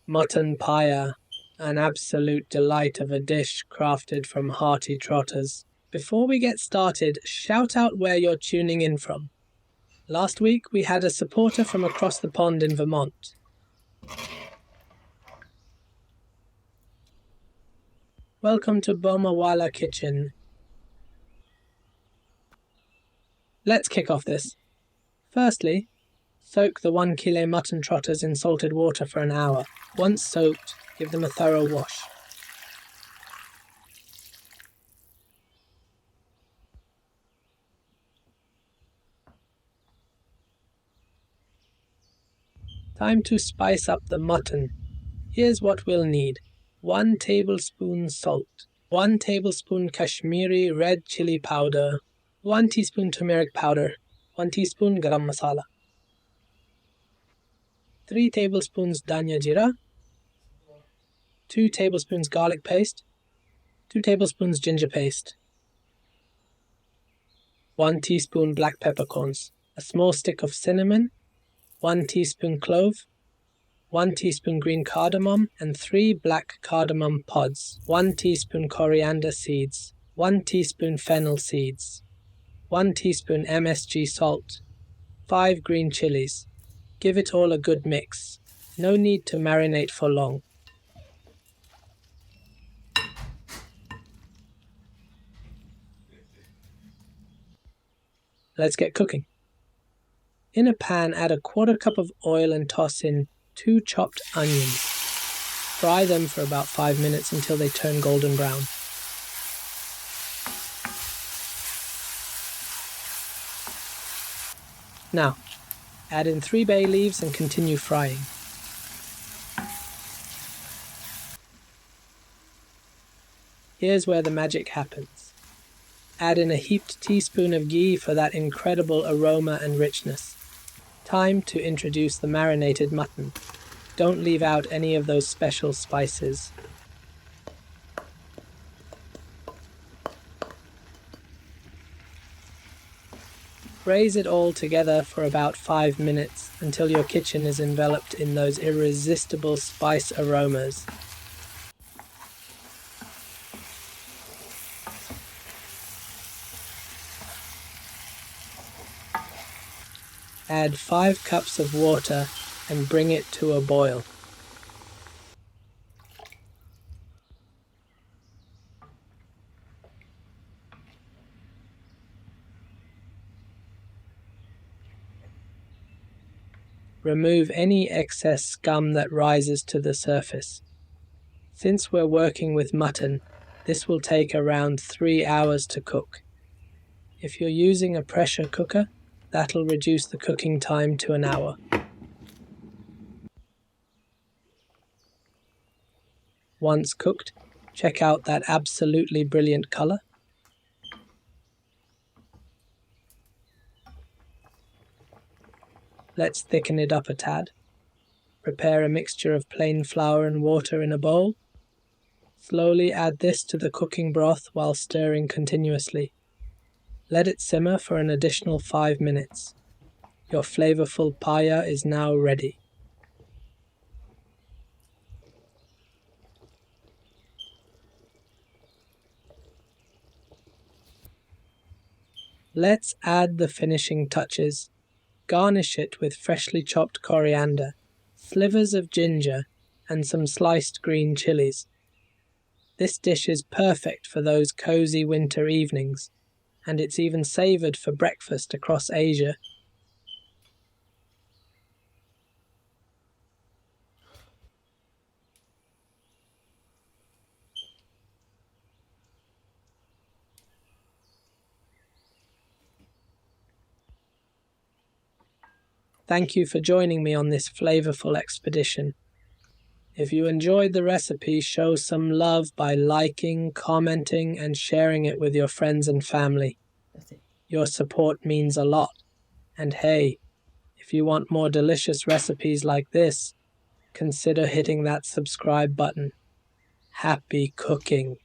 Mutton Paya, an absolute delight of a dish crafted from hearty Trotters. Before we get started, shout out where you're tuning in from. Last week we had a supporter from across the pond in Vermont. Welcome to Bomawala Kitchen. Let's kick off this. Firstly, soak the 1 kilo mutton trotters in salted water for an hour. Once soaked, give them a thorough wash. Time to spice up the mutton. Here's what we'll need. 1 tablespoon salt, 1 tablespoon Kashmiri red chili powder, 1 teaspoon turmeric powder, 1 teaspoon garam masala, 3 tablespoons dhania jeera, 2 tablespoons garlic paste, 2 tablespoons ginger paste, 1 teaspoon black peppercorns, a small stick of cinnamon, 1 teaspoon clove, 1 teaspoon green cardamom and 3 black cardamom pods, 1 teaspoon coriander seeds, 1 teaspoon fennel seeds, 1 teaspoon MSG salt, 5 green chilies. Give it all a good mix. No need to marinate for long. Let's get cooking. In a pan, add a 1/4 cup of oil and toss in 2 chopped onions. Fry them for about 5 minutes until they turn golden brown. Now, add in 3 bay leaves and continue frying. Here's where the magic happens. Add in a heaped teaspoon of ghee for that incredible aroma and richness. Time to introduce the marinated mutton. Don't leave out any of those special spices. Braise it all together for about 5 minutes until your kitchen is enveloped in those irresistible spice aromas. Add 5 cups of water and bring it to a boil. Remove any excess scum that rises to the surface. Since we're working with mutton, this will take around 3 hours to cook. If you're using a pressure cooker, that'll reduce the cooking time to an hour. Once cooked, check out that absolutely brilliant color. Let's thicken it up a tad. Prepare a mixture of plain flour and water in a bowl. Slowly add this to the cooking broth while stirring continuously. Let it simmer for an additional 5 minutes. Your flavourful paya is now ready. Let's add the finishing touches. Garnish it with freshly chopped coriander, slivers of ginger, and some sliced green chilies. This dish is perfect for those cozy winter evenings, and it's even savoured for breakfast across Asia. Thank you for joining me on this flavourful expedition. If you enjoyed the recipe, show some love by liking, commenting, and sharing it with your friends and family. Your support means a lot. And hey, if you want more delicious recipes like this, consider hitting that subscribe button. Happy cooking!